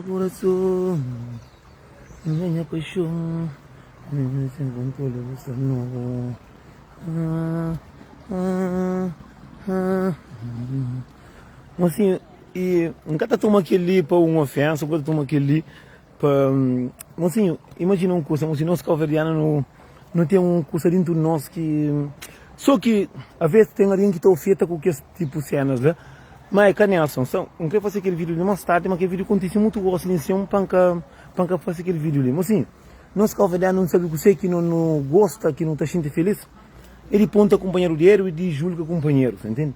Corazón, minha paixão, sem controle você não. Mas assim, e nunca tá tomando aquele para uma ofensa, nunca tá tomando aquele para. Mas assim, imagina um curso, mas nós calverianos não tem um curso dentro de nós que. Só que, às vezes, tem alguém que está ofeta com esse tipo de cenas, né? Mas, Canelson, não quero fazer aquele vídeo ali mais tarde, mas aquele vídeo acontece muito gosto de para fazer aquele vídeo ali. Mas assim, nós calverianos não sabemos que você que não gosta, que não está sentindo feliz, ele ponta o companheiro dele e de julga o companheiro, entende?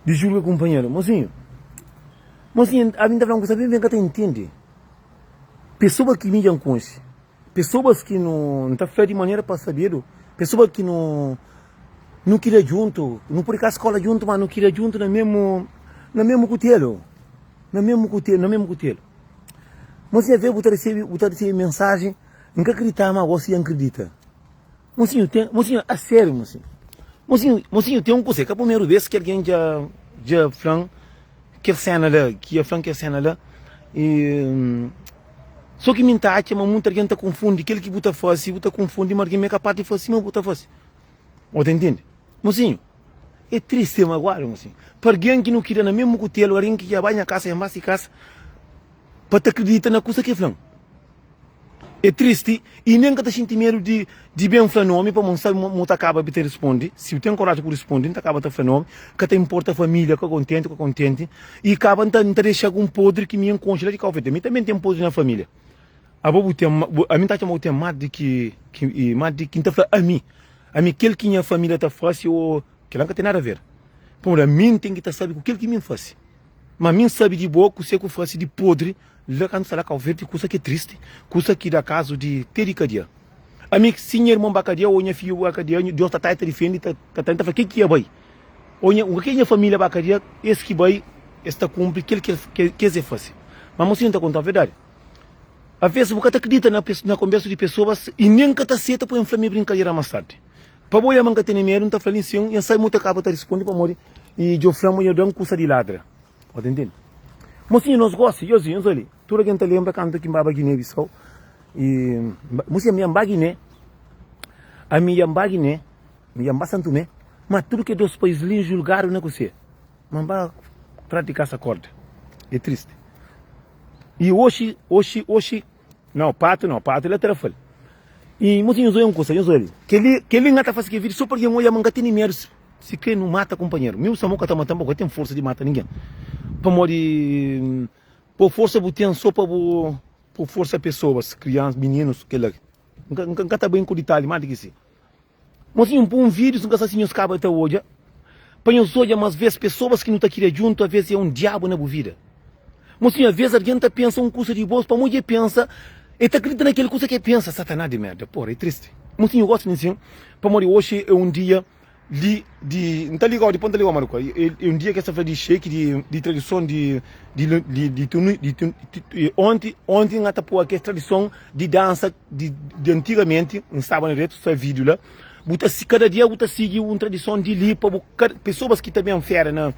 De julga o companheiro. Mas assim, a mim está falando que você vem cá, entende? Pessoas que me conhecem, pessoas que não estão fazendo de maneira para saber, pessoas que não queria junto, não por acaso escola junto, mas não queria junto no mesmo cutelo. No mesmo cutelo. Mas você vê, botar receber mensagem, não acreditar, mas você acredita. Mocinho, a sério, mocinho. Mocinho, tem um coisa, que a primeira vez que alguém já flan, que cena lá, e só que minta acha, mas muita gente confunde, aquele que buta fosse, confunde, mas alguém é capaz de fosse, mas buta fosse. Ou tá entende? Mocinho, é triste agora, mocinho. Para alguém que não queria no mesmo cutelo, alguém que ia banhar a casa, embaixo de casa, para te acreditar na coisa que é flan. É triste, e nem que te senti medo de bem falar nome, para mostrar que acaba de te responder. Se tem coragem para responder, não acaba de falar nome, que te importa a família, que é contente, e acaba de deixar algum podre que me encontra de calvete. A mim também tem podre na família. A mim está chamando o mais de que está falando a mim. A mim, aquele que minha família está fácil, que não tem nada a ver. Por a mim tem que estar sabe com aquele que me faz. Mas mim sabe de boa, que eu faço de podre, lá quando será que verde, coisa que é triste, coisa que dá caso de ter cadeia. A mim, se minha irmã bacadia, ou minha filha bacadia, Deus está defendendo, está tentando fazer o que é bem. Ou minha família bacadia, esse que vai, está cumpre, aquele que é fácil. Mas você não está contando a verdade. Às vezes você acredita na conversa de pessoas e nem que está certa para inflamar brincadeira mais tarde. Para boi a manga tem medo, não está falando assim, e sai muito acaba de responder para morrer e eu flamo eu dou um curso de ladra. Pode entender? Mocinho, nós gostamos, eu ali. Tudo que a gente lembra quando aqui em Baba Guiné-Bissau. E mocinho, minha Guiné, a minha Guiné, minha Santo Tomé, mas tudo que Deus países lhe julgaram, não é você. Mas vai praticar essa corda. É triste. E hoje, não, pato ele é telefone. E mocinho, eu um coisa, eu ali. Que ele não está fazendo vídeo só porque eu ia mangar tem medo. Se quem não mata companheiro. Meu samuca está matando, porque tem força de matar ninguém. Para morrer, por força botem só por força pessoas, crianças, meninos, que lá. Nunca está bem com detalhe, mais do que isso. Mocinho, por um vídeo, nunca está assim, os cabos até hoje. Para os olhos, mas vezes pessoas que não estão aqui junto, às vezes é um diabo na vida. Mocinho, às vezes alguém pensa um curso de bolsa, para mulher pensa, e está acreditando naquele coisa que pensa, satanás de merda, porra, é triste. Mocinho, eu gosto disso, para morrer hoje é um dia não está ligado, depois não está ligado, Maruca, é um dia que essa de shake, de tradição, ontem não está por aqui, tradição de dança, de antigamente, não estava no reto, só vídeo lá, cada dia você segue uma tradição de lipa, pessoas que também fera,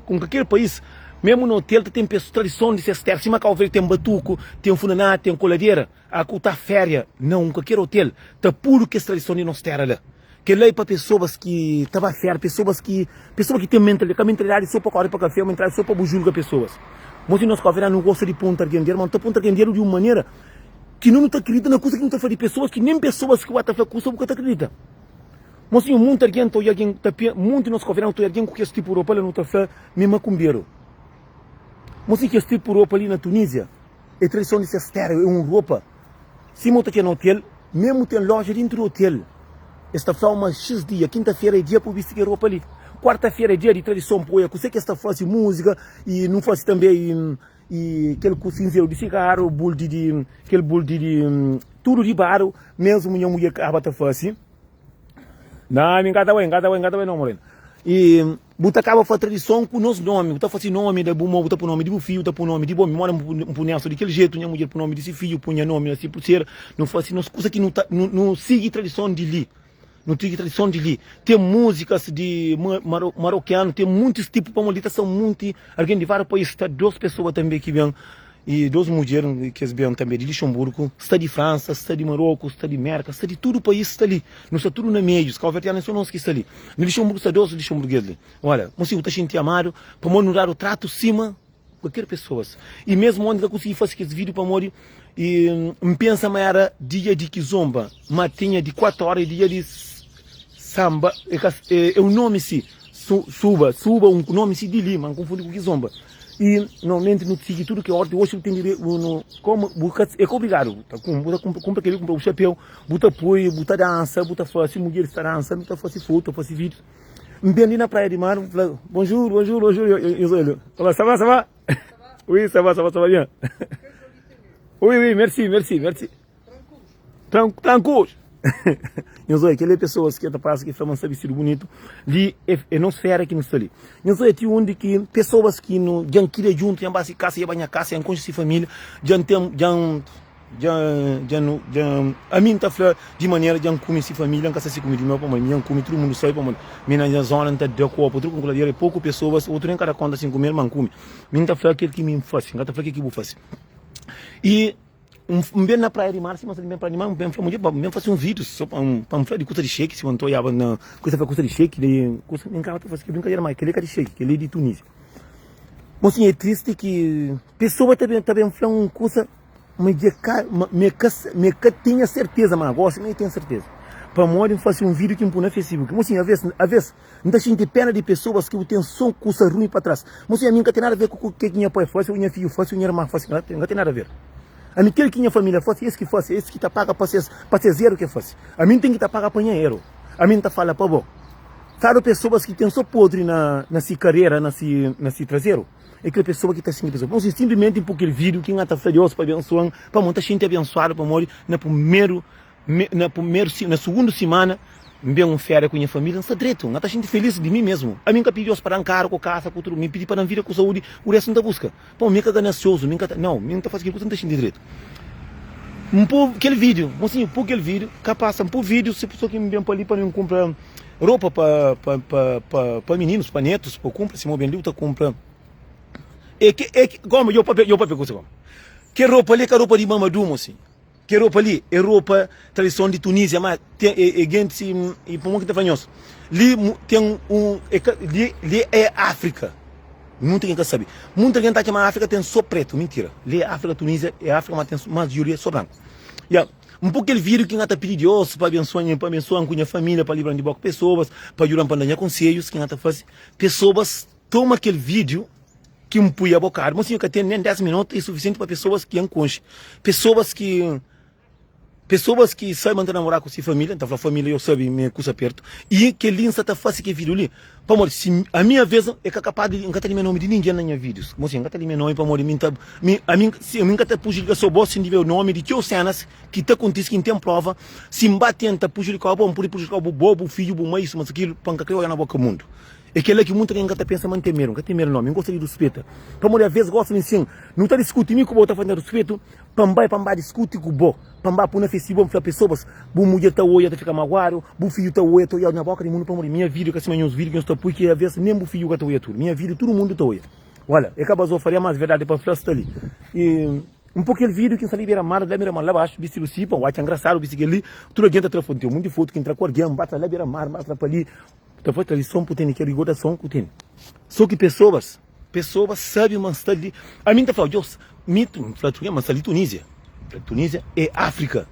com qualquer país, mesmo no hotel tem tradição de ser externo, se Macau tem batuco, tem funaná, tem coladeira, a tá férias, não, qualquer hotel, está puro que essa tradição de nós terra lá. Que lei para pessoas que estavam férias, pessoas que têm mentalidade só para correr para café, mentalidade só para julgar pessoas. Mas nós não gosta de ponta argendeiro, mas não ponta argendeiro de uma maneira que não está acredita na coisa que não está fazendo pessoas, que nem pessoas que vão fazer coisa não acredita. Mas sim, muito argento, muito nós converamos com alguém com esse tipo de roupa, não está fazendo mesmo cumbeiro. Mas sim, que esse tipo de roupa ali na Tunísia, é tradição de ser estéreo, é uma roupa. Se monta aqui no hotel, mesmo tem loja dentro do hotel. Esta foi uma X dia, quinta-feira é dia para vestir roupa ali. Quarta-feira é dia de tradição poia, que sei que esta faz música e não faz também aquele cinzeiro de cigarro, aquele bolo de tudo de baro, mesmo minha mulher acaba de fazer. Não, engada bem, não, moreno. E buta acaba fazendo tradição com o nosso nome, buta faz nome da buma, buta por nome de bufio, buta por nome de bom, mora um punhaço daquele jeito, minha mulher por nome desse filho, punha nome assim por ser, não faz assim, coisa que não sigue tradição de li. Não tem tradição de li. Tem músicas de marocano, tem muitos tipos de molita, são muitos. Alguém de vários países, tá duas pessoas também que vêm. e duas mulheres que vêm também de Luxemburgo, está de França, está de Marrocos, está de América, está de todo o país, está ali. Não está tudo na meio, os calverdianos são nós que está ali. No Luxemburgo está dois luxemburgueses ali. Olha, você está sentindo amado, para mudar o trato cima qualquer pessoa. E mesmo onde eu consegui fazer esse vídeo para morrer, e pensa que era dia de Kizomba, mas tinha de 4 horas dia de samba, é o nome se suba um nome se de Lima, confunde com Kizomba. E normalmente no sigo tudo que é ordem, hoje eu tenho como é obrigado, compra aquele, compra o chapéu, bota apoio, bota dança, bota fazer mulher está dança, bota fazer foto, fazer vídeo. Bem ali na praia de mar, bonjour, bonjour, bonjour, olá, ça va? Oui, ça va bien. Oui, merci. Tranquilo. Eu sou aquele pessoas que passa que falam sabe vestido bonito, de é não esfera que não está ali. Eu sou aquele onde que pessoas que não já querem junto, já base casa, já banha casa, já conhece família, a mim tá falando de maneira de comer se família, não casa se comer de meu para mim, comer todo mundo sai para mim, minha zona tá de copo, outro com clareira, pouco pessoas, outro em cada conta assim comer, man come. Mim tá falando aquele que me faz, não tá falando que eu vou fazer. E bem na praia de mar, se você bem praia de mar, bem fazer um vídeo só para falar de coisa de shake, se eu não estou na coisa de shake, de coisa nem cara fazer que brincadeira mais, que ele é de shake, que ele é de Tunísia. Mas assim, é triste que pessoa também falam uma coisa, me tenha certeza, mas agora me tenho certeza. Para morrer fazer um vídeo que me põe no Facebook. Mas assim, às vezes, não está sentindo pena de pessoas que têm só coisa ruim para trás. Mas assim, a mim não tem nada a ver com o que minha pai faz, o minha filho faz, o minha irmã faz, não tem nada a ver. A mim quer que minha família faça, esse que tá paga para ser zero que faz. A mim tem que tá paga para dinheiro. A mim tá fala para bom. Sabe pessoas que têm só podre na carreira, na traseiro? É aquela pessoa que está assim, pessoa. Mas simplesmente porque ele vídeo que não está feliz para abençoar, para muita gente abençoada para morrer na segunda semana, bem um férias com a minha família, não está direito, não está gente feliz de mim mesmo. A mim que pediu para um carro, com casa, com tudo, me pedi para não vir com saúde, o resto não está busca. Pô, me que ganancioso, me está fazendo coisa, não está gente direito. Aquele vídeo, assim, aquele vídeo, capaz, vídeo, se a pessoa que me vem para ali para não comprar roupa para meninos, para netos, para comprar, se bem luta, compra. Como eu papel coisa como. Que roupa ali, que roupa de Mamadou, assim. Que roupa ali é roupa tradição de Tunísia, mas tem gente e por muito que fanhoso. Ali tem ali é África. Muita gente sabe. Muita gente acha que a África tem só preto, mentira. Ali é África, Tunísia é África, mas tem maioria só branco. Um pouco aquele vídeo que está pedindo Deus para abençoar com a família, para livrar de boa pessoas, para ajudar para dar conselhos, que está fazendo. Pessoas tomam aquele vídeo que põe a boca, mas assim, que tem nem 10 minutos é suficiente para pessoas que anconcham. Pessoas que sabem manter namorar com sua família, então a família eu sei me custa perto, e que linha está fácil que vídeo ali. Para morrer, se a minha vez é capaz de não ter nome de ninguém na minha vídeos, como assim, não ter meu nome para morrer, a mim está publicando só boa sem ver o nome de que cenas que está acontecendo, que tem prova, se batenta publicar bom, por publicar o bobo, o filho, o mãe, isso, mas aquilo, para que eu na boca do mundo. É aquele que muita gente pensa manter mesmo, que tem mesmo nome, não gosta de respeito. Para morrer, às vezes gosta de assim, não está discutindo com o outro fazendo respeito, pambá discute com o bo, pambá por na festival para pessoas, bu mulher está oia, tá fica magoado, bu filho está oia, tá oia na boca de mundo para morrer. Minha vida, que assim, meus vídeos que eu estou porque às vezes nem bu filho está oia tudo, minha vida todo mundo está oia. Olha, é capaz de fazer mais verdade para falar ali. E pouco aquele vídeo que está ali beira-mar lá abaixo, visto o cipa, o engraçado, visto que ali, tudo alguém está telefone, muito foto que entra com alguém, bate lá beira-mar, bate lá para ali. Então foi tradição que tem que rigor som que tem. Só que pessoas sabem mas está ali. A mim tá falando, Deus, mito, mas ali Tunísia. Tunísia é África.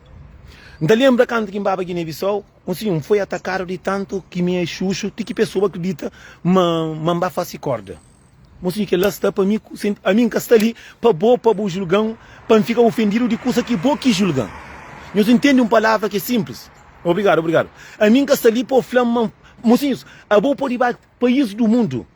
Não lembra quando que em Baba Guiné-Bissau, assim, foi atacado de tanto que me é xuxo, de que pessoa acredita, mas faz corda. Mas assim, que lá está para mim, a mim que está ali, para o julgão, para ficar ofendido de coisa que boa que julgam. Nós entendemos uma palavra que é simples. Obrigado. A mim que está ali para flamar. Mocinhos, a boa pode ir para países do mundo.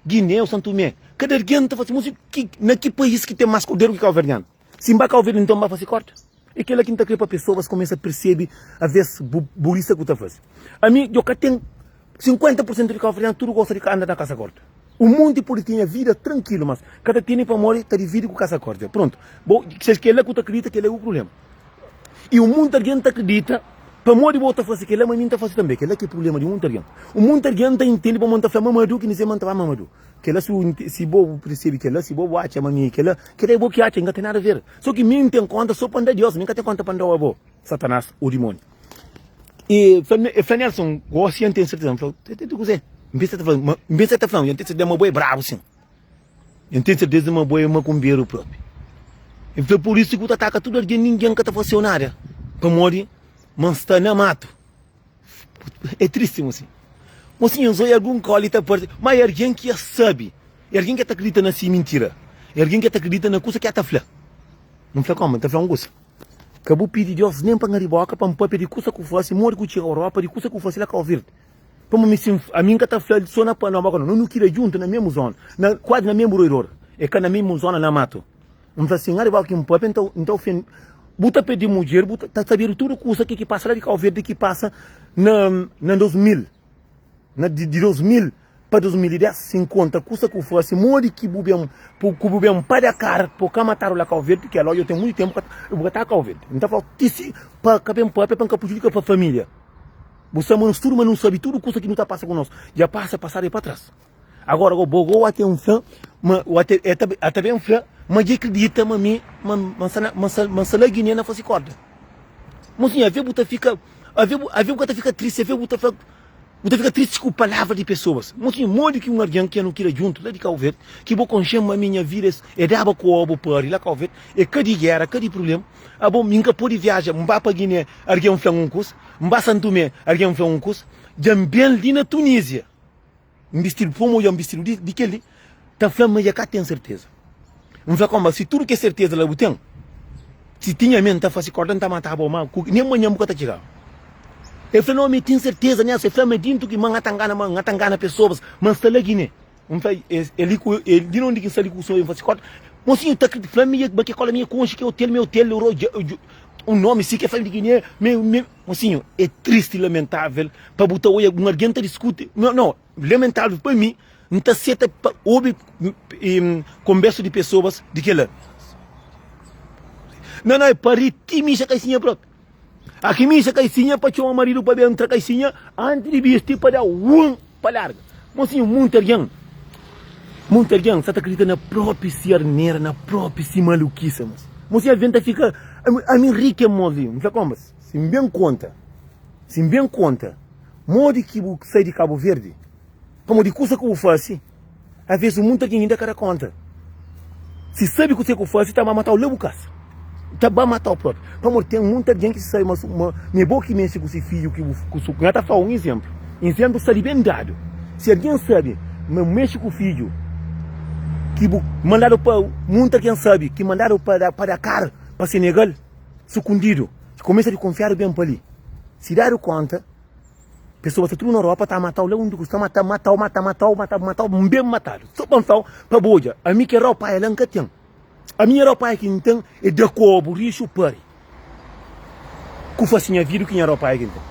Guiné ou Santo Tomé. Cada alguém está fazendo música. Naquele país que tem mais poder que o Calverdiano. Se vai Calverdiano, então vai fazer corte. É aquela que está aqui para pessoas começam a perceber a vez burrice que está fazendo. A mim, eu tenho 50% de Calverdiano, tudo gosta de andar na casa corta. O mundo pode ter a vida tranquilo, mas cada tem para morrer, está dividido com casa corta. Pronto. Bom, se ele acredita que ele é o problema. E o mundo alguém acredita para morrer volta fazer aquele mas minta fazer também aquele que é problema de muita gente o muita gente entende para montar flama mamadu que nem se mantava mamadu que ela se bo percebe que ela se bo acha mami que ela que é bo que acha não tem nada a ver só que mim tem conta só para Deus nunca tem conta para o bo Satanás o demônio e Flanelson gosta de ter certeza falou tu coisa pensa tá falando tem uma boa bravo sim tem certeza uma boa uma combeiro próprio e foi por isso que tu ataca tudo alguém ninguém que tá funcionária para morrer mas está na mato é triste mocinho mocinho só algum colita por mas alguém que sabe alguém que acredita na si mentira alguém que acredita na coisa que tá fla não fla como tá falando coisa acabou pedir Deus nem para ngariboca para pedir coisa que fosse morrer com a Europa de coisa que fosse lá Covid como me sim a mim que tá fla só na Panamá não queria junto na mesma zona na quase na mesma roedor é que na mesma zona na mato não fala assim ngariboca então buta pedir mulher, buta tá sabendo tudo coisa que passa lá de Cabo Verde que passa na 2000, de 2000 para 2010 se encontra coisa que fosse morre que bubem para cara por cá mataram lá Cabo Verde que é lá eu tenho muito tempo eu vou estar Cabo Verde então falo tisi para cabem para capujudica para família você monstro mas não sabe tudo coisa que não tá passando conosco já passar aí para trás agora o bogo até um fã até bem um fã mas acredita mas lá Guiné não fosse corda mas sim a ver buta fica triste a ver buta fica triste com palavras de pessoas mas sim modo que alguém que não queira junto lá de Cabo Verde que vou conchama a minha vida é dava com o obo para ir lá Cabo Verde é cada guerra cada problema a bom minha pode viajar mbá para Guiné alguém faz um curso mbá Santo Tomé alguém faz um curso também ali na Tunísia investir como eu investir de que ele tá falando já cá tem certeza não vai como se tudo que é certeza lá tem se tinha mente tá fazendo corda não tá matar bom mal nem amanhã nunca tá chegando eu falei não me tem certeza né se flama dentro que manga pessoas mas tá lá Guiné não faz ele não diz que ele com faz corda mas sim tá flama me que cola minha concha que hotel o nome se que faz de Guiné mocinho é triste e lamentável para botar hoje alguém tá discute não lamentável para mim não está certo para ouvir conversa de pessoas de que lá não é para retimisha caicinha próprio aqui misha caicinha para chamar o marido para entrar caicinha antes de vestir para dar para larga mocinho muita gente está acreditando na própria ciarneira na própria maluquice mocinho a venda fica a mim rica mozinho não sei como se bem conta modo que sai de Cabo Verde como de coisa que eu faço, às vezes muita gente ainda cara conta. Se sabe que você faz, está a matar o levo caça. Está a matar o próprio. Como tem muita gente que sai, mas me boa que mexe com esse filho, que o está falando um exemplo. Exemplo está bem dado. Se alguém sabe, mexe com o filho, que mandaram para, muita gente sabe, que mandaram para Dakar, para Senegal, escondido. Começa a confiar bem para ali. Se dar conta, pessoas tudo na Europa tá a matar o leão do custa matar bem matado só pensar para boja a minha Europa é lanca tem a minha Europa é que então é de cobo richo pare ku facinha vida que Europa é que então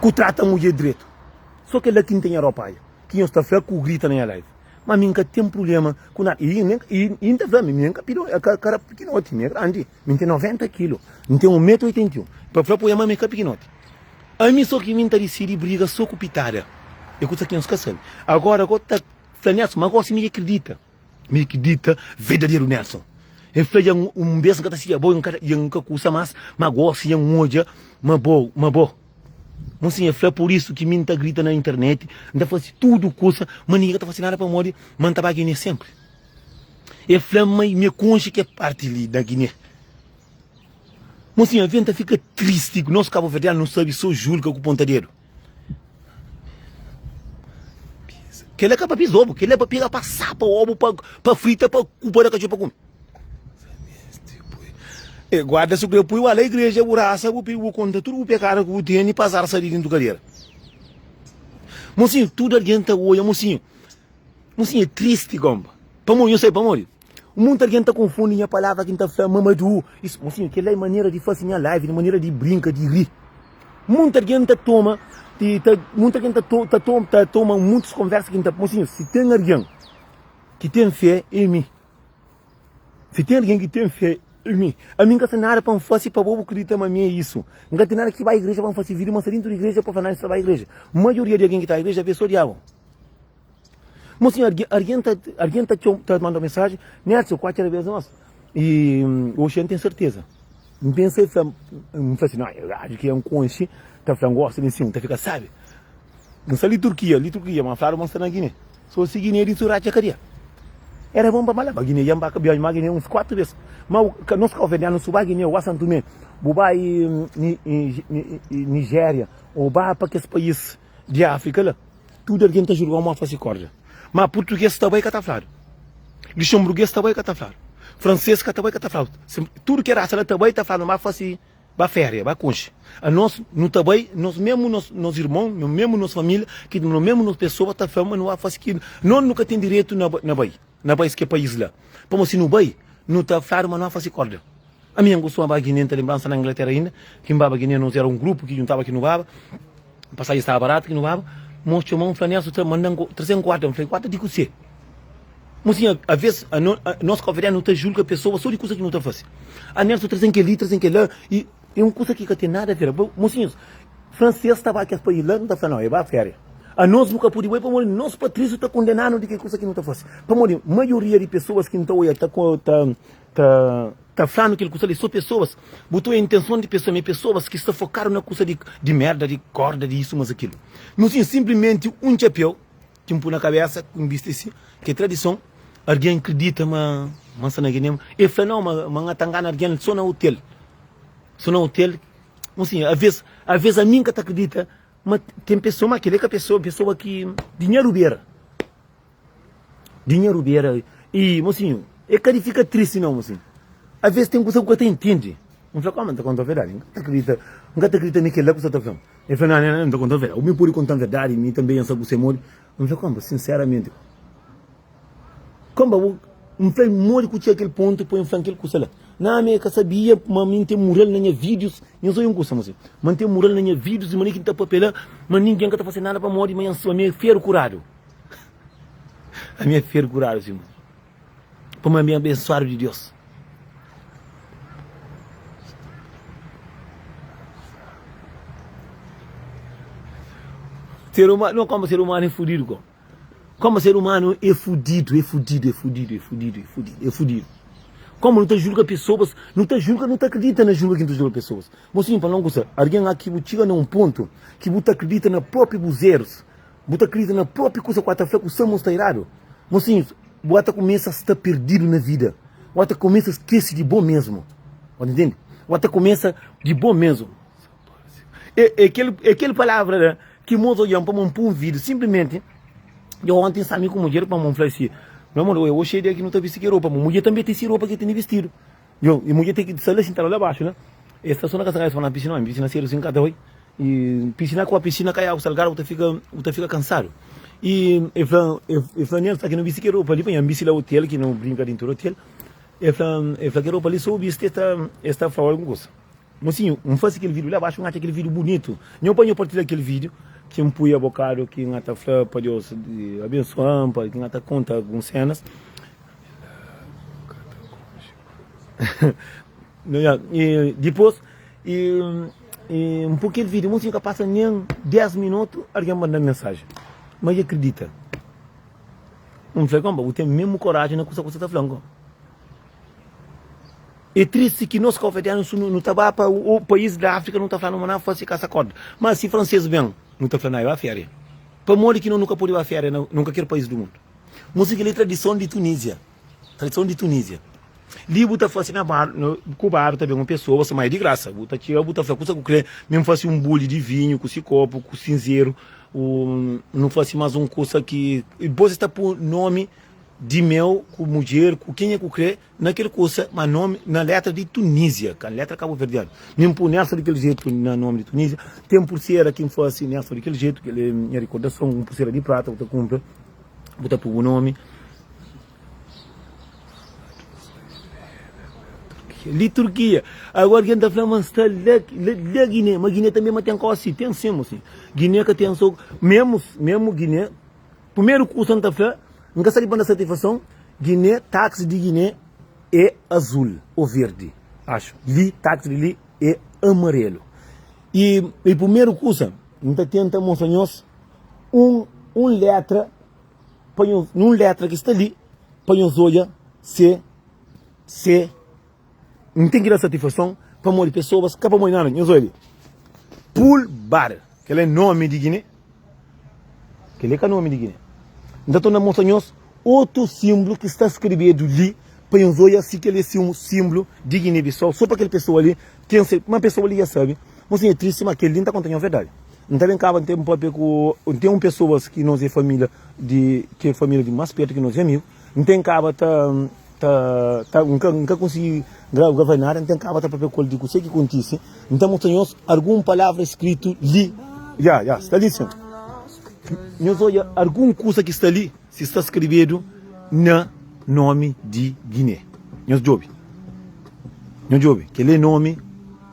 ku trata mulher direito só que lá que tem Europa é que eu está fraco grita na live mas nunca tem problema com nada e ainda vai me nunca piro cara pequenote me grande me tem 90 kg me tem 1,81 m para falar para me pequenote a mim só que me interessa de briga só com pitada. É coisa que não se sabe. Agora tá Nelson, mas agora me acredita, verdadeiro Nelson. Eu falei beijo que tá se bom, um coisa mais, mas agora se um hoje, mas bom. Mas sim, é por isso que me grita na internet, ainda faz tudo coisa, mas ninguém tá fazendo nada para morrer, mas tá Guiné sempre. Eu falei, me concha que é parte ali da Guiné. Mas sim, a venda fica triste, nosso Cabo Verde não sabe só julga com o pontadeiro. Que ele é para pisar ovo, que ele é para pegar passar para o ovo, para frita, para cupar a cachorro para comer. Guarda se o que eu pus, a igreja, o raça, o conta, tudo o pecado que o tem e passar a sair dentro do galera. Mocinho, tudo adianta hoje, mocinho. Mocinho, é triste, gomba. Para morrer, eu sei, para morrer. Muita gente confunde a palavra que está falando mamadu. Isso, mocinho, que é maneira de fazer a live, de maneira de brincar, de rir. Muita gente toma, toma muitas conversas que está, mocinho, se tem alguém que tem fé em mim, se tem alguém que tem fé A mim não tem nada para fazer para o acreditar, mas é isso. Não tem nada que vai à igreja para fazer vídeo, mas dentro da igreja para falar sobre a igreja. A maioria de alguém que está na igreja é pessoa de água. Mas sim, alguém está mandando mensagem, Nelson, 4 vezes nós. E hoje eu não tenho certeza. Não pensei, não falei assim, não, eu acho que é um conche, está falando, gosta de cima, está ficando, sabe? Não sei ali Turquia, mas falaram, mas está na Guiné. Só se Guiné de Surá, Jacaria. Era bom para malhar, Guiné, ia para a Guiné uns 4 vezes. Mas nós governos, não suba Guiné, o Assanto Tomé, Bubai, Nigéria, ou para aqueles países de África, lá, tudo alguém está jogando uma face corda. Mas português também que está falando. Luxemburguês também que está falando. Francês que também que está falando. Tudo que era raça também está falando, mas face, vai férias, vai conche. A nós, no também, nós mesmo, nos irmãos, mesmo nossa família, que mesmo nas pessoas, está falando, não vai fazer que nós nunca tem direito na Bahia. Na Bahia que é país lá. Como se no Bahia, não está falando, mas não vai fazer corda. A minha gostou de Guiné, tem lembrança na Inglaterra ainda, que em Baba Guiné nós era um grupo que juntava aqui no Baba, passagem estava barato aqui no Baba, mas chamamos Flanel, mandando 304, eu falei, 4 de você. Mas sim, às vezes, nós governos não está julgando a pessoa só de coisa que não está fazendo. A Nelson trazem que ali, trazem que lá, e é uma coisa que não tem nada a ver. Mocinhos, francês estava aqui para ir lá, não está falando, não, é para férias. A nós nunca pode ir para morrer, nós patrícios está condenando de que coisa que não está fazendo. Para morrer, a maioria de pessoas que não estão está falando que ele custa ali, são pessoas, botou a intenção de pessoas que estão focaram na coisa de merda, de corda, de isso, mas aquilo. Não sim, simplesmente um chapéu, que põe na cabeça, com vista assim, que é tradição, alguém acredita, mas na Guiné, e fala, não, mas tangana alguém só no hotel. Só no hotel, assim, às vezes a mim que acredita, mas tem pessoa, mas aquele que pessoa que dinheiro beira. Dinheiro beira, e, assim, é que ele fica triste, não, assim. Às vezes tem coisa que você entende. Não fala, como não está contando a verdade? Não acredita naquele que você está falando. Ele fala, não está contando a verdade. O meu pode contar a verdade, mim também, eu sabe que você morre. Não fala, como, sinceramente. Como, não fala, morre com aquele ponto, põe em aquele coisa lá. Não, eu sabia, mas tem mural na minha vídeos, não sou um coisa, mas tem mural na minha vídeos, mas ninguém está papelando, mas ninguém está fazendo nada para morrer, mas a minha feira curado. A minha feira curado, assim. Para me abençoar de Deus. Ser humano, não como ser humano é fudido, como ser humano é fudido. Como não te julga pessoas, não te acredita na julga que tu julga pessoas. Mas sim, para não gostar, alguém aqui chega num ponto que você acredita na própria buzeiros, você acredita na própria coisa que você faz, que você está errado. Mas sim, você começa a estar perdido na vida, você começa a esquecer de bom mesmo, entende? Você começa de bom mesmo. É aquela palavra, né? Que nós olhamos para um vídeo, simplesmente, eu ontem saí com mulher para me falar assim, meu amor, eu cheguei aqui não está vestindo roupa, mas mulher também tem roupa que tem vestido. E mulher tem que sair sentar lá abaixo, né? Esta zona que você vai na piscina, a piscina sério, assim, cada um, e piscina com a piscina cai ao salgar, você fica cansado. E eu falei, está aqui no vestido roupa ali, eu vesti lá o hotel, que não brinca dentro do hotel, eu falei que roupa ali, só vesti esta flor com gosto. Mas sim, não faz aquele vídeo lá abaixo, não acha aquele vídeo bonito. Não pode partilhar aquele vídeo, que um punha bocado, que não está flor, para Deus abençoar, para que não está conta algumas cenas. E depois, um pouquinho de vídeo, não sei que passa nem 10 minutos, alguém manda mensagem. Mas acredita. Não sei como, eu tenho mesmo coragem na coisa que você está falando. É triste que nós governos não estão para o país da África, não está falando nada, fazer essa corda. Mas se francês vem, não está falando nada, vai férias. Para morrer que nunca pode ir a férias, nunca quer país do mundo. Música é tradição de Tunísia. Tradição de Tunísia. Ali, você faz na Cuba, também uma pessoa, você mais de graça. Você tira, você faz coisa que mesmo faz um bule de vinho, com esse copo, com cinzeiro, não faz mais uma coisa que. Você está por nome de mel, com mulher, com quem é que crê, naquele coisa, mas nome, na letra de Tunísia, que a letra cabo-verdiana. Mesmo por nessa daquele jeito, no nome de Tunísia, tem pulseira que fosse nessa daquele jeito, que ele é recordação, uma pulseira de prata, você compra, bota por o nome. Ali Turquia, agora quem está falando, mas está lá Guiné, mas Guiné também tem coisa assim, tem sim, assim. Guiné que tem só, mesmo Guiné, primeiro curso não está falando, nunca sabe para a satisfação, Guiné, táxi de Guiné, é azul ou verde, acho. Li, tá escrito li, é amarelo. E primeiro coisa, então tenta mostrar-nos letra, num letra que está ali, põe os olhos, C, não tem que dar satisfação para morrer pessoas, que para morrer nada, não olhos. Pool Bar, que é nome de Guiné, que é nome de Guiné. Então nós mostramos outro símbolo que está escrito ali, põe os olhos, assim que ele é um símbolo de Guiné-Bissau, só para aquela pessoa ali, uma pessoa ali já sabe, mas é triste, mas aquele não está contando a verdade. Então vem cá, tem pessoas que nós é família que é família de mais perto que nós é amigo, não tem cá, nunca consegui gravar nada, não tem cá, para ver qual de coisa que acontece. Então mostramos alguma palavra escrito ali, está ali, senhor. Nós olha alguma coisa que está ali, se está escrito na nome de Guiné. Nós ouve, que ele é nome,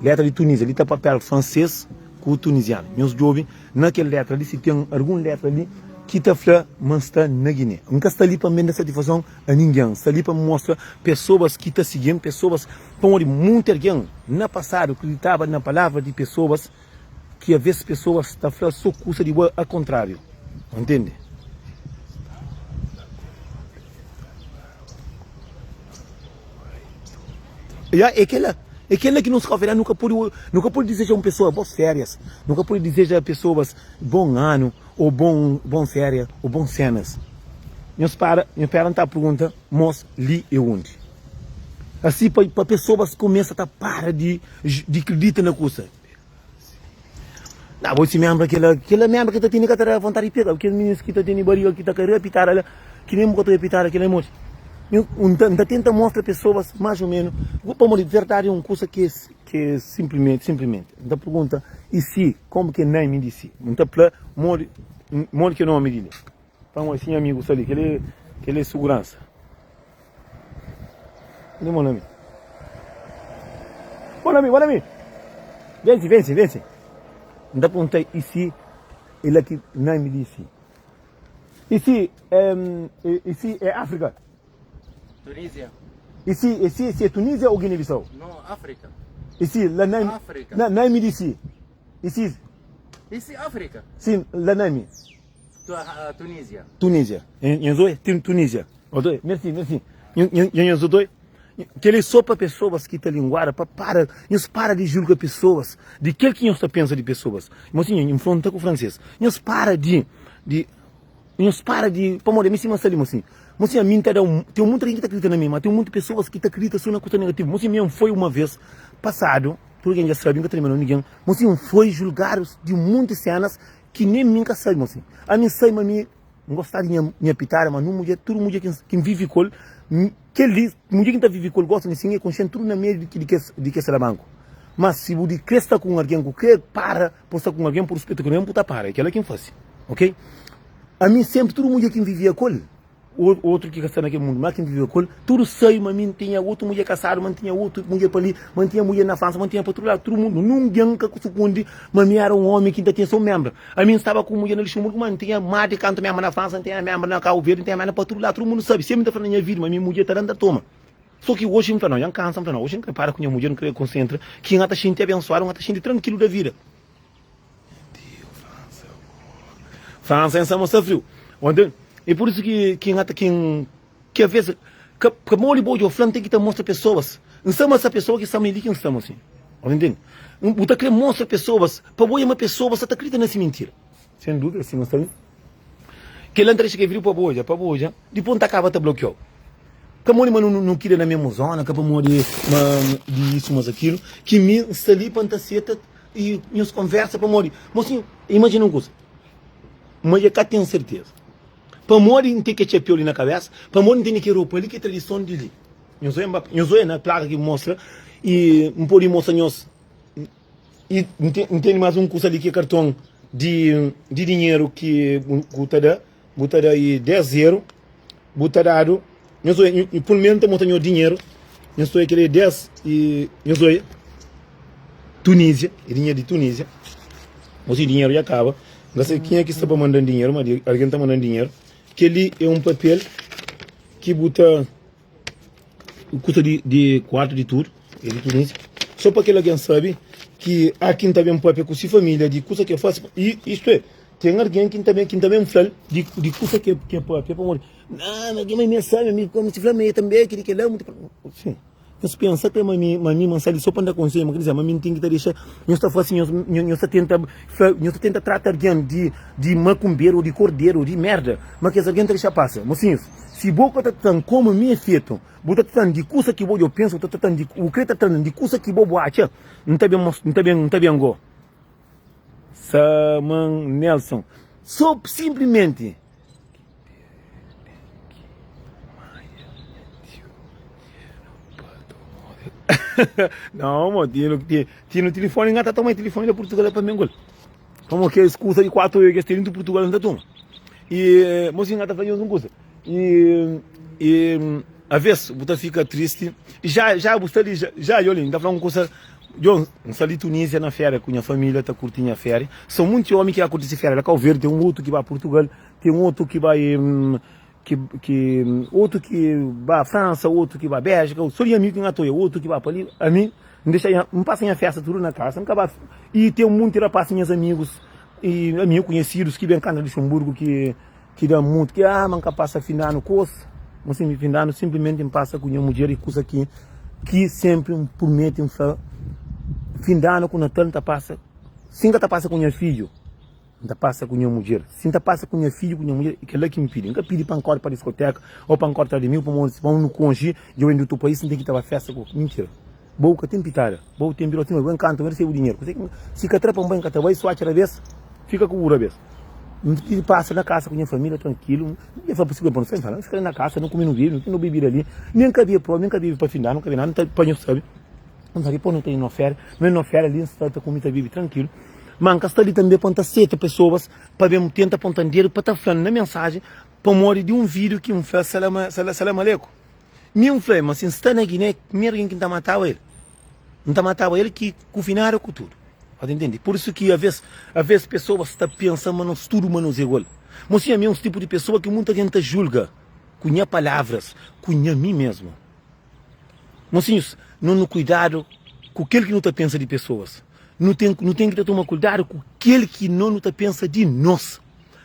letra de Tunísia, ele está papel francês com o tunisiano. Nós ouve, naquela letra ali, se tem alguma letra ali, que está falando, mas está na Guiné. Nunca está ali para me dar satisfação a ninguém, está ali para mostrar pessoas que estão seguindo, pessoas, para muito alguém, no passado, acreditava na palavra de pessoas, que às vezes pessoas estão falando só coisa de ao contrário. Entende? É aquela que nos confere, nunca pode dizer a uma pessoa boas férias, nunca pode dizer a pessoas bom ano, ou bom férias, ou bom cenas. Meus parentes perguntam, mas li e onde? Assim, para pessoas começam a parar de acreditar na coisa. Não, você lembra aquela membro que está tendo que ter vontade de pegar, aquele menino que está tendo barriga, que está querendo repitar, que nem vou repitar aquele emoji. Então tenta mostrar pessoas mais ou menos, para de verdade é uma coisa que é simplesmente. Então pergunta, e se, como que nem me disse? Então mori que não me diz. Então assim amigo ali, que ele é segurança. Cadê meu nome? Bom nome. Vence. Então perguntei, e se ele aqui nem me disse? E se é África? Tunísia. E se é Tunísia ou Guiné-Bissau? Não, África. E se lá África. nem me disse? E se África? sim, lá nem me? Tunísia. Tunísia. Tunísia. Merci. Que ele só para pessoas que estão linguadas, para de julgar pessoas, de aquilo que nós pensa de pessoas. Mas assim, em fronteira com o francês. Nós para para morrer, me cima assim. Mas assim, a mim tem muita gente que acredita na mim, mas tem muitas pessoas que acreditam só na coisa negativa. Mas assim, mesmo foi uma vez passado, por quem já sabe, nunca terminou ninguém, mas assim, foi julgar de muitas cenas que nem nunca sabe, mas assim. A mim sai, mas mim, não gostar de minha pitar, mas não mulher, tudo mulher que vive com mulher que está vive com gosta de sim, é consciente tudo na meio de que será banco. Mas se você cresta com alguém, que para, postar com alguém por respeito com alguém, puta para, é aquela quem faz, ok? A mim sempre tudo mulher que vivia com ele, outro que está naquele mundo, mas quem vivia com ele, tudo sei, mas mim tinha outra mulher casada, mas tinha outra mulher para ali, mas tinha mulher na França, mas tinha para outro lado, todo mundo, ninguém que sucunde, mas me era um homem que ainda tinha seu membro. A mim estava com mulher no Luxemburgo, mas tinha mais de canto mesmo na França, tinha mesmo na Cabo Verde, tinha mesmo para outro lado, todo mundo sabe, sempre está falando na minha vida, mas minha mulher está dando a toma. Só que hoje não, já cansa, não, hoje não para com a minha mulher, não queria concentra, que ainda está gente abençoada, ainda está gente tranquilo da vida. França é essa frio. E por isso que às vezes, que mole boa de França tem que mostrar pessoas. Não são essa pessoa que estamos ali que não estamos assim. Entende? Você quer mostrar pessoas, para boa uma pessoa, você está acreditando nessa mentira. Sem dúvida, assim, não está ali. Que ele antes que viu para boa, depois não acaba de bloquear. Que mole não queria na mesma zona, que para morrer de isso, mas aquilo, que me está ali para estar e nos conversa para morrer. Mas assim, imagina uma coisa. Mas eu tenho certeza. Para morrer não tem que ter piolho na cabeça, para morrer não tem que roupa ali, que é tradição dele. Eu sou na placa que mostra, e não pode mostrar nós. E não tem mais um curso ali que é cartão de dinheiro que botará aí 10 euros, botará, eu sou, por menos tem mostrando dinheiro, eu sou aquele 10, e eu sou Tunísia, dinheiro de Tunísia, o dinheiro já acaba. Não sei quem é que está mandando dinheiro, mas alguém está mandando dinheiro. Que ali é um papel que bota custa de quarto de tudo, é de Tunísia. Só para que alguém sabe que aqui também pode com sua família, de coisa que eu faço, e isto é, tem alguém que também fala de coisa que pode, para morrer. Não, mas quem me sabe, como se fala, também, que lá, muito. Sim. Mas pensa que mami mensagem só para dar conselho, mas dizer, mami tem que deixar, não está fazendo, não está tenta tratar alguém de macumbeiro, ou de cordeiro, ou de merda, mas que alguém deixa passa, mocinhos. Se boca tá tão como me feito, bota tão de coisa que eu penso, tá tão de o que tá tão de coisa que eu acho, não tá bem go. Saman Nelson, só simplesmente não, mano, tinha no telefone, engata também telefone da Portugal para Mengol. Como que escuta de 4 euros que tem do Portugal não toma. E mocinho engata fazendo uma coisa. E a vez você fica triste. Já olha, ainda falando uma coisa. Eu saí Tunísia na férias com minha família, tá curtindo a férias. São muitos homens que curtem essa férias. Lá Cabo Verde tem um outro que vai a Portugal, tem um outro que vai outro que vai à França, outro que vai à Bélgica, só de amigo que não atoia, outro que vai para ali, a mim, me passem a festa tudo na casa, e tem muito rapaz, meus amigos, e amigos conhecidos que vêm cá no Luxemburgo, que dão muito, que manca passa findando coisa, mas se me findando, simplesmente me passa com minha mulher e coisa que sempre me prometem, findando com a tanta passa, sim que passa com meu filho, não passa com minha mulher. Se não passa com meu filho, com minha mulher, que é lá que me pede. Nunca pedi para encore para a discoteca, ou para encore atrás de mim, para no conge, e eu indo do país, não tem que estar a festa com. Mentira. Boa, tem pitada. Boa, tem birotinho, eu encanto, eu recebo dinheiro. Se que atrapa um banho, que vai, só atira a vez, fica com o vez. Não passa na casa com minha família, tranquilo. Não foi possível para não falar, não fica na casa, não comi no vinho, não bebi ali. Nem cabia para findar, não cabia nada, não está sabe. Não sabe, pô, não tem no férias, mas no férias ali, está com comida, vive tranquilo. Manca está ali também para 7 pessoas para ver tenta apontar dinheiro para estar falando na mensagem para morrer de um vídeo que fez salam aleikum. Meu filho, mas se está na Guiné, primeiro quem está matando ele. Não está matando ele que confinaram com tudo. Pode entender? Por isso que às vezes pessoas estão pensando nos tudo humanos igual. Mas sim, é um tipo de pessoa que muita gente julga com minhas palavras, com mim mesmo. Mocinhos, não cuidado com aquele que não está pensa de pessoas. Não tem que tomar cuidado com aquele que não pensa de nós.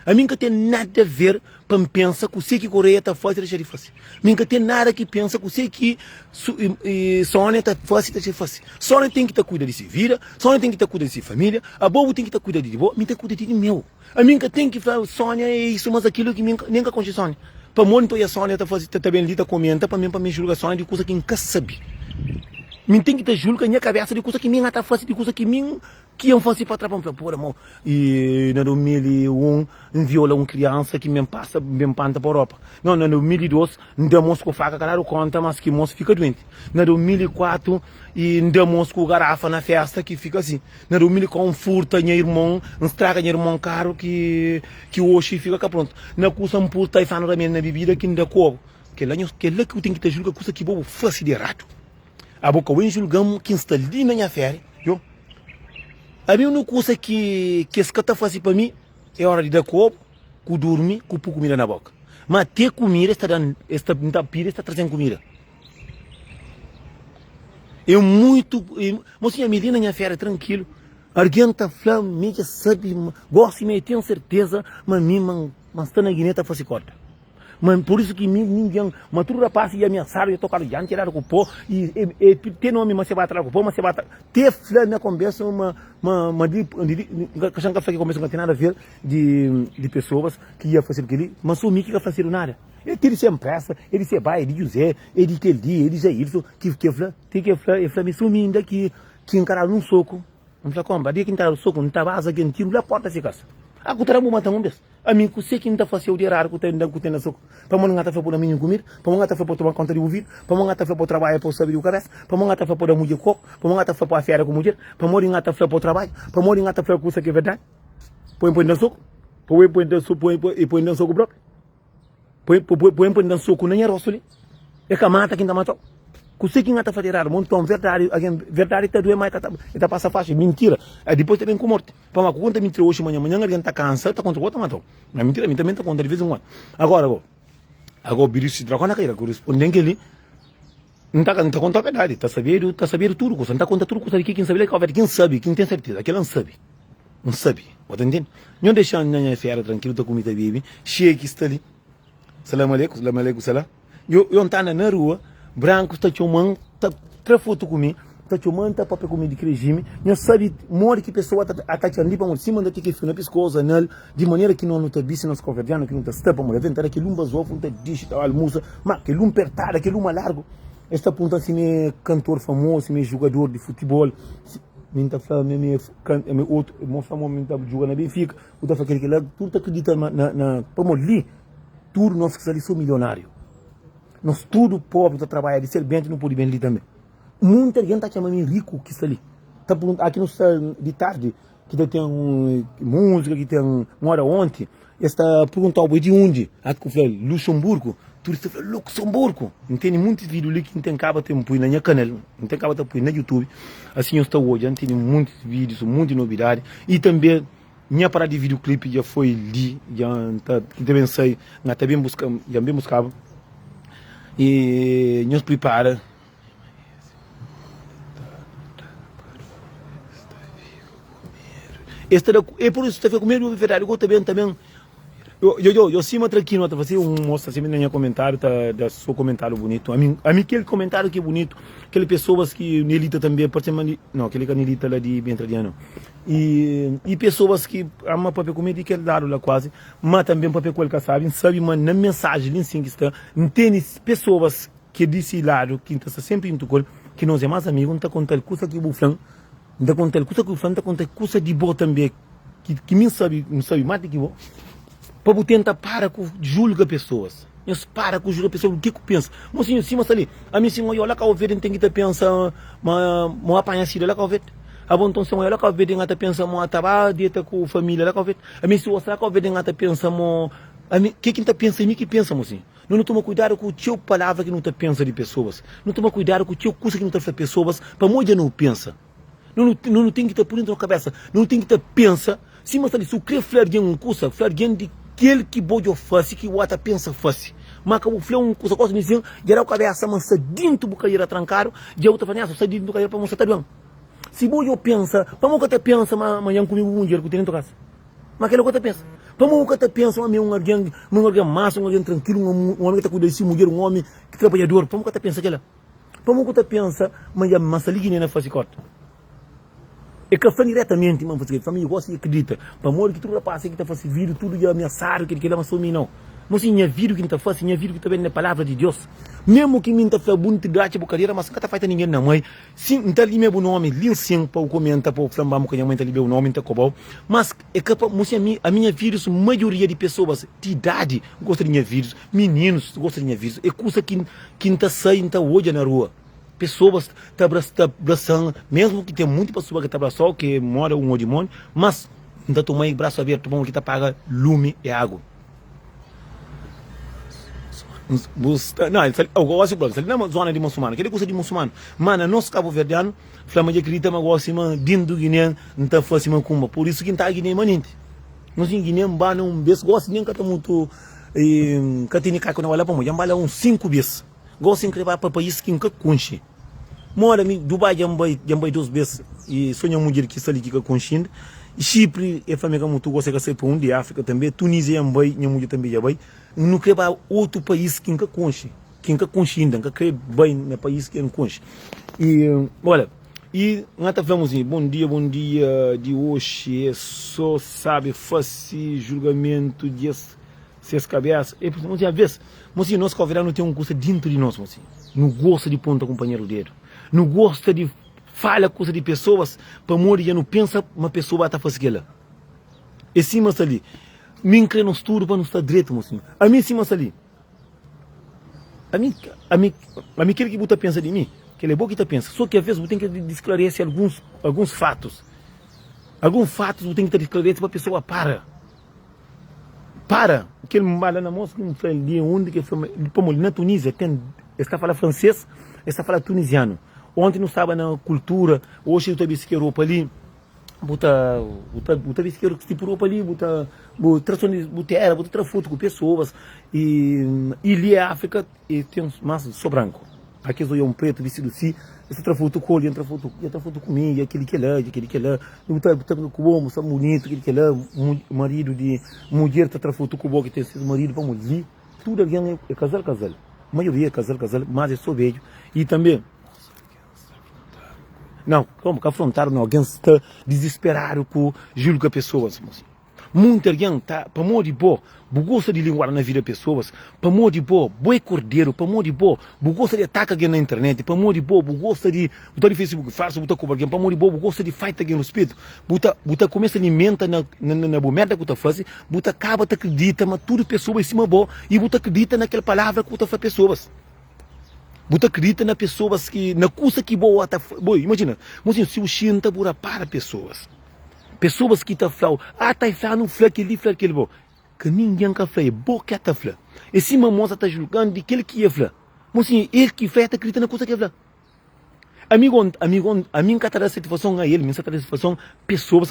A mim que tem nada a ver para me pensar que sei que Coreia está fácil de deixar de fazer. A mim que tem nada que pensa que sei que Sônia está fácil de deixar de fazer. Sônia tem que estar cuidando de si vida, Sônia tem que estar cuidando de si família, a bobo tem que estar cuidando de bobo, a mim tem que cuidar de meu. A mim que tem que falar Sônia é isso, mas aquilo que nem que conhece Sônia. Para monitor a Sônia está bem ali, está comenta, para mim julgar Sônia de coisa que nunca sabe. Me tem que ter julga minha cabeça de coisa que minha está fácil, de coisa que eu faço para trabalhar por amor. E no 2001 viola uma criança que me passa bem panta para a Europa. Não, no 2002 demos com faca claro conta, mas que moço fica doente. No 2004 e demos com garrafa na festa que fica assim. No 2004 furta minha irmão, estraga minha irmão caro que hoje fica cá pronto. Na coisa um puta e fano também na bebida que ainda cobo. Que lá que eu tenho que ter julga coisa que bobo fácil de errado. A boca o julgamos que está ali na minha férias, viu? A mim não coisa que esse cara faz para mim é hora de dar copo, com dormir, com pôr comida na boca. Mas ter comida está trazendo comida. Eu muito, mas a menina na minha férias tranquilo. Alguém está falando, me sabe, gosta de tenho certeza, mas mim, mas está na Guiné está fazendo corta. Mas por isso que ninguém, mas tudo rapaz ia ameaçar, ia tocar já, tirar o pó, e tem nome, mas você vai atrás do pó, mas você vai atrás. Ter flã na conversa, que a conversa não tem nada a ver de pessoas que ia fazer aquilo, mas o Mickey que ia fazer nada. Ele se empresta, ele se vai, ele José, ele já isso, que flã, tem que flã me sumindo aqui, que encarar um soco, não flã como, dia que encarar o soco, não tá vaza, que tiro na porta se casa. A cultura é matar um desses. A mim, que sei que não está fazendo o dia raro que tem na soco. Para mim, não está fazendo para mim comer, para mim, não está fazendo para tomar conta de ouvir, para mim, não está fazendo para trabalhar para saber o cabeça, para mim, não está fazendo para mulher coco, para mim, não está fazendo para a férias com mulher, para mim, não está fazendo para o trabalho, para mim, não está fazendo coisa que é verdade. Põe na soco, põe na soco próprio. Põe na soco na minha roça ali. É que mata quem está matando. Sei que não está fazendo raro, então verdade está doendo mais, está passando faixa, mentira. Aí depois também com morte. Para uma conta mentira hoje, amanhã alguém está cansado, está contra o outro, matou. Mas mentira, também está contra de vez em quando. Agora, o bicho se troca na caída, correspondente ali, Não está a contar a verdade, está a saber tudo, não está a contar tudo, quem sabe, quem sabe, quem tem certeza, aquele não sabe. Não sabe, você entende? Não deixa a minha fera tranquilo, a comida vive, chega que está ali. Salam aleikum, salam. Eu estou na rua, branco, está chamando, está foto comigo, está chamando, está papel comigo de regime, não sabe, mora que pessoa está ali para cima da que fina pescoça, de maneira que não está disse nos converdianos, que não está step, para tentar que lumba zofa, não está dish, está almoça, mas que lumba apertada, que lumba largo. Esta ponta assim é cantor famoso, é jogador de futebol. Minta falando, me outro, meu famoso minta joga na Benfica, o da faquele que lá, tudo tá acredita na para ali, tudo nós que ali sou milionário. Nós tudo pobre tá trabalhar de servente não pode bem ali também. Muita gente tá chamando rico que está ali. Tá aqui no de tarde que tem música, que tem uma hora ontem, está perguntando de onde? Aqui eu falei Luxemburgo. Turista fala, Luxemburgo. Entende muitos vídeos ali que não tem cabo de pôr na minha canal, não tem cabo de pôr na YouTube. Assim eu estou hoje, tem muitos vídeos, muita novidade. E também, minha parada de videoclipe já foi ali, já também sei, já bem buscava. E nos prepara. É por isso que está comigo, é verdade, eu também. Eu cima tranquilo, tá fazendo mostra assim no meu comentário, tá da seu comentário bonito. A mim aquele comentário que é bonito, aquele pessoas que Nelita também, não, aquele que Nelita lá de Bentradiano. E pessoas que ama papel comer de que dado lá quase, mas também papel com ele sabe, mas na mensagem ali sim que está, entende pessoas que desse lado, que está sempre em tucol, que nós é mais amigos, não está contando coisa que o flan, não está contando coisa que o flan, está contando coisa de boa também, que me sabe mais do que boa. Para tentar para com julga pessoas. Mas para com julga pessoas, o que pensa? Mocinho, sim, mas ali, a mim sim, olha cá o verde tem que pensar, mas apanha assim, olha cá o verde. A bom então, olha cá o verde, tem que pensar, mas tá dieta com família, olha cá o verde. A mim se olha cá o verde, tem que pensar, a mim que tá pensa em mim que pensa, mocinho. Não toma cuidado com o teu palavra que não tá pensa de pessoas. Não toma cuidado com o teu curso que não tá de pessoas, para moja não pensa. Não tem que estar por dentro da cabeça, não tem que estar pensa. Sim, mas ali, se o crê flerguem um curso, flerguem de aquele que bojo fácil, que o outra pensa fácil. Mas que o fleu um coisa me dizer, gerar o cabeça, mas se dentro do cadeira trancar, já outra fazer se dentro do cadeira para mostrar bem. Se bojo pensa, para mim que te pensa, mas amanhã comigo um dia que tem dentro da casa. Mas aquele que te pensa. Para mim que te pensa, um alguém massa, um alguém tranquilo, um homem que está cuidando de si, mulher, um homem que trabalhador. Para mim que te pensa aquela. Para mim que te pensa, mas a massa liga nem na face corta. É que foi diretamente, mano, porque a família gosta e acredita. Para morrer que tudo passa, que está fazendo vídeo, tudo já ameaçaram, que ele amassou não. Mas sim, é vídeo que está fazendo, é vídeo que está vendo na palavra de Deus. Mesmo que me está fazendo bonito, graça, bocadeira, mas não está fazendo ninguém na mãe. Sim, não está ali meu nome, li sim, para o comentar, para o flambar, que a mãe está ali meu nome, está cobal. Mas é que a minha vídeos, a maioria de pessoas de idade gosta de minha vídeos, meninos gostam de minha vídeos. É coisa que está saindo, está hoje na rua. Pessoas estão abraçando, mesmo que tem muita pessoa que está abraçando, que mora um demônio, mas não está tomando braço aberto, que está paga lume e água. Não, eu gosto de ele não é uma zona de muçulmano, aquele coisa de muçulmano. Mano, nós cabo verdeano, flama de acredita, mas gosto de dentro do Guiné, não está fácil como. Por isso que não está Guiné maninte. Nós em Guiné, não beijo, gosto de nem que está muito, que tem que quando olha para mim, já bala uns 5 vezes. Gosto de levar para país que nunca conche. Mora em Dubai, já vai 2 vezes. E sonho uma mulher que está ali que conchinde. Chipre, é família muito gosta de ser para um de África também. Tunísia, minha mulher também já vai. Não quer para outro país que nunca conche. Que nunca conchinde, nunca quer bem no país que não conche. E, olha, e nós vamos assim, bom dia de hoje. É só, sabe, fácil julgamento de seis cabeças. É por às vezes, mas se nós convidamos, não tem um curso dentro de nós, mas não gosta de ponta companheiro dele, não gosta de falar coisa de pessoas, para morrer, não pensa uma pessoa está fazendo aquela. E sim, mas ali, me crê no estudo para não estar direito, mas a mim sim, mas ali, a mim aquele que você pensa de mim, que ele é bom que você pensa, só que às vezes você tem que esclarecer alguns fatos. Alguns fatos você tem que esclarecer para a pessoa para, aquele mal na moça que não foi ali onde que foi, na Tunísia, está falando francês, está falando tunisiano. Ontem não estava na cultura, hoje eu estou que Europa ali, buta bisqueiro que tipo Europa ali, buta foto com pessoas, e ali é África, e tem mais só branco. Aqui eu um preto vestido assim, esse trafoto colhe, entra foto comigo, aquele que lá, eu tá com o homem, sabe bonito, aquele que lá, marido de mulher tá trafoto com o que tem sido marido para mulher, tudo alguém é casal, a maioria é casal, mas é só vejo e também não, como que afrontaram, não, alguém está desesperado por julgar pessoas, moço. Muita gente tá, para morrer de boa, gosta de linguar na vida pessoas, para morrer de boa, boi cordeiro, para morrer de boa, gosta de atacar alguém na internet, para morrer de boa, gosta de botar no Facebook falso, botar com alguém, para morrer de boa, gosta de fight alguém no espírito, botar começa a alimentar na merda que tu faz, botar acaba te acredita, mas tudo pessoa em cima boa, e botar acredita naquela palavra que tu faz pessoas. Você acredita nas pessoas que, na coisa que boa, imagina, se o Xinta para pessoas que estão falando, está falando, flá aquele, que ninguém quer falar, boa que está falando, e se uma moça está julgando de aquele que é falar, mas ele que faz, está acreditando na coisa que é falar. Amigo, a mim que está a satisfação a ele, minha satisfação, pessoas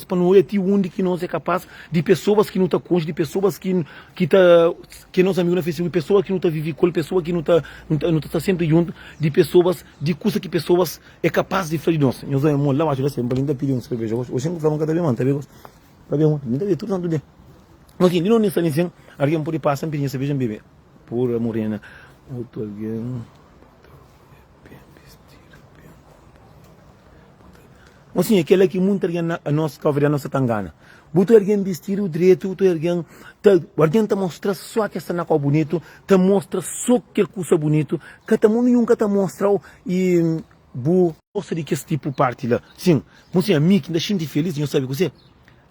para não é onde que nós é capaz, de pessoas que não estão cônjuge, de pessoas que nós amigos na Facebook, pessoas que não estão vivendo com pessoas que não tá sempre junto, de pessoas, de coisas que pessoas é capaz de fazer nós. Eu sou lá, acho que sempre ainda pediu um cerveja, hoje eu vou cada vez mais, tá bem, ainda vê tudo tudo. Mas aqui, não nessa lição, alguém pode passar pedir cerveja beber, por morena, outro alguém. Assim, aquele que muito nós cobre a nossa tangana. Botou alguém vestido direito, botou alguém te mostra só que está na cor bonito, te mostra só que coisa bonito, que te nunca te mostra e gosta de que esse tipo de parte lá. Sim, mas a mim que ainda sinto feliz, não sabe o que você?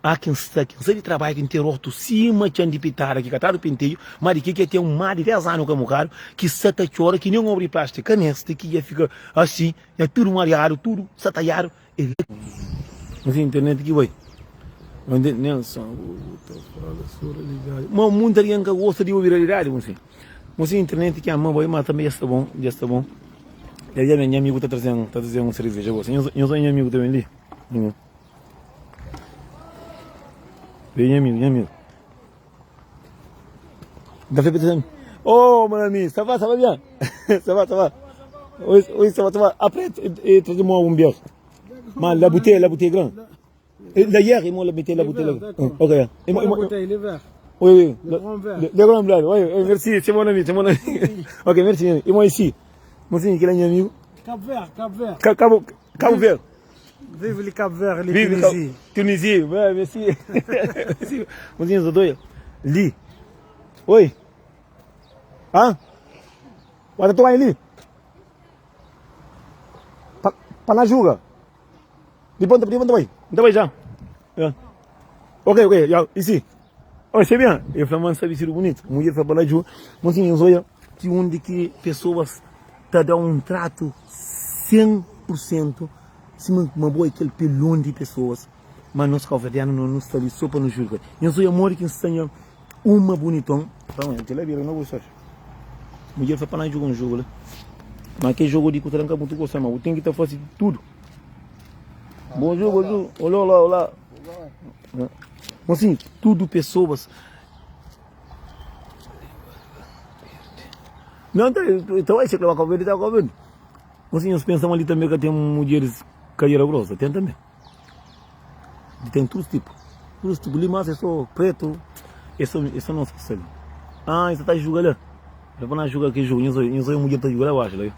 Há quem está de trabalho que tem rosto cima de pitar aqui, catado penteio, mas que tem um mar de 10 anos como caro, que se tá chora, que nem um obra plástica, neste que ia ficar assim, é tudo mareado, tudo sataiado. Mas a internet que vai. Onde Nelson, mas muita gente gosta de ouvir a realidade, mas a internet que a mãe vai, mas também já está bom. E aí minha amigo está trazendo um cerveja, eu sou meu amigo também ali. Vem amigo. Da fait oh mon ami, ça va bien? Ça va. Oui, ça va. Après, trouve-moi un bière. Mais la bouteille est grande. D'ailleurs, ils m'ont la bouteille. Ok. La bouteille, le verre. Oui. Le grand verre. Le grand verre, oui. Merci, c'est mon ami. Ok, merci. Et moi ici. Moi aussi, quel est amigo? Cap Vert. Vive le Cap Vert, le Tunisie. Tunisie, ouais, merci. Moi aussi, nous dois. Li. Oi. Hein? Olha, tu aí ali. Para na juga. De ponta vai. Então já. Ok, ici. Oh, c'est bien. E flamando sabe ser bonito. Mulher foi para lá, mas assim, olha, que onde que pessoas te dão um trato 100%, se uma boa aquele pelão de pessoas, mas nós calvedianos não nos estamos só para nos julgar. Eu sou amor que ensinha uma bonitão. Então, eu te lembro, não gosto. Mulher foi para lá jogar um jogo, né? Mas que jogo de cultura nunca muito gostei, mas eu tenho que estar fazendo tudo. Bom jogo, olá. Mas assim, tudo pessoas. Não, então vai ser que vai comer, está comendo. Mas assim, nós pensamos ali também que tem mulheres carreira grossa, tem também. Tem todos os tipos. Limas é só preto, isso não se percebe. Ah, isso está jogando lá. Eu vou na jogar aqui, jogo. Eu sou uma mulher que está jogando lá abaixo, lá.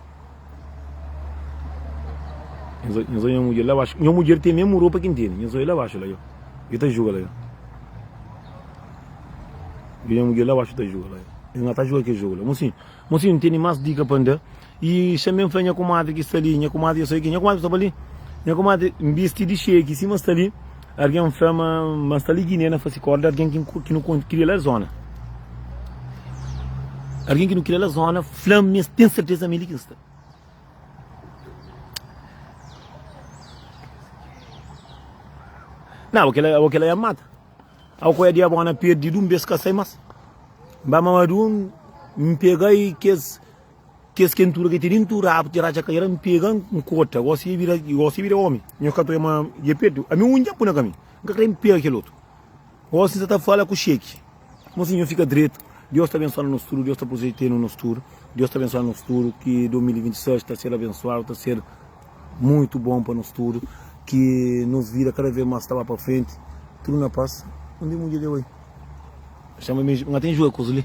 Eu sou uma mulher lá abaixo. Minha mulher tem mesmo roupa que tem. Eu sou lá abaixo, lá. Eu estou jogando lá. Minha mulher lá abaixo está jogando lá. Eu não está jogando aqui, jogo lá. Mas sim, não tem mais dica para andar. E também foi minha comadre que está ali. Minha comadre, eu sei que minha comadre está ali. Minha comadre, vestida de cheia aqui, cima está ali. Alguém fala, mas está ali guiné, faz corda, alguém que não queria a zona. Alguém que não queria a zona, flama, tem certeza mesmo que está. Não, aquela é mata. A coisa de abona perdido vez que sai mais. Bamamadun, me pegai que as quentura que tem dentro rabo de raja caíra me pegam um cota, gosto de virar homem. Eu cato uma de perto, a mim já põe na caminho. Nunca quero me pegar aquele outro. Gosto de estar fala com o cheque. Mocinho fica direito. Deus está abençoando no futuro, Deus está projetando no futuro, Deus está abençoando no futuro, que 2026 está sendo abençoado, está sendo muito bom para no futuro, que nos vira cada vez mais para frente, tudo na paz. Onde é o dia de hoje? Chama-me, não tem jogo com os ali.